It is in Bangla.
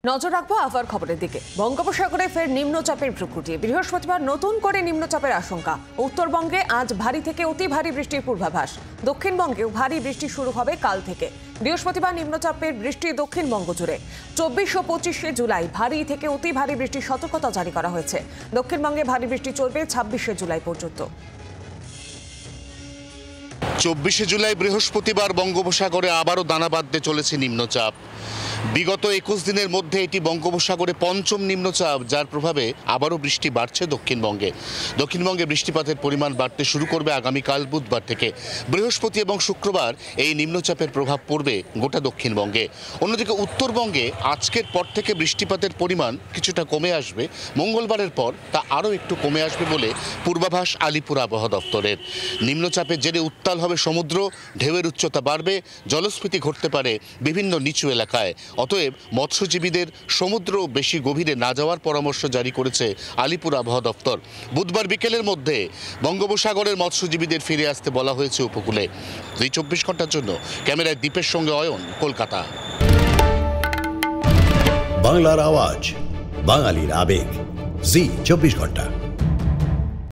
নজর রাখবো আবহাওয়ার খবরের দিকে। বঙ্গোপসাগরে ফের নিম্নচাপের প্রকৃতি। বৃহস্পতিবার নতুন করে নিম্নচাপের আশঙ্কা। উত্তরবঙ্গে আজ ভারী থেকে অতি ভারী বৃষ্টির পূর্বাভাস। দক্ষিণবঙ্গেও ভারী বৃষ্টি শুরু হবে কাল থেকে। বৃহস্পতিবার নিম্নচাপের বৃষ্টি দক্ষিণবঙ্গ জুড়ে। 24 ও 25 জুলাই ভারী থেকে অতি ভারী বৃষ্টির সতর্কতা জারি করা হয়েছে। দক্ষিণবঙ্গে ভারী বৃষ্টি চলবে 26 জুলাই পর্যন্ত। 24 জুলাই বৃহস্পতিবার বঙ্গোপসাগরে আবারও দানা বাঁধতে চলেছে নিম্নচাপ। বিগত 21 দিনের মধ্যে এটি বঙ্গোপসাগরে পঞ্চম নিম্নচাপ, যার প্রভাবে আবারও বৃষ্টি বাড়ছে দক্ষিণবঙ্গে বৃষ্টিপাতের পরিমাণ বাড়তে শুরু করবে আগামীকাল বুধবার থেকে। বৃহস্পতি এবং শুক্রবার এই নিম্নচাপের প্রভাব পড়বে গোটা দক্ষিণবঙ্গে। অন্যদিকে উত্তরবঙ্গে আজকের পর থেকে বৃষ্টিপাতের পরিমাণ কিছুটা কমে আসবে। মঙ্গলবারের পর তা আরও একটু কমে আসবে বলে পূর্বাভাস আলিপুর আবহাওয়া দপ্তরের। নিম্নচাপের জেরে উত্তাল হবে সমুদ্র, ঢেউয়ের উচ্চতা বাড়বে, জলস্ফীতি ঘটতে পারে বিভিন্ন নিচু এলাকায়। অতএব মৎস্যজীবীদের সমুদ্র বেশি গভীরে না যাওয়ার পরামর্শ জারি করেছে আলিপুর আবহাওয়া দপ্তর। বুধবার বিকেলের মধ্যে বঙ্গোপসাগরের মৎস্যজীবীদের ফিরে আসতে বলা হয়েছে উপকূলে। এই 24 ঘন্টার জন্য ক্যামেরায় দীপের সঙ্গে অয়ন, কলকাতা। বাংলার আওয়াজ, বাঙালির আবেগ, জি 24 ঘন্টা।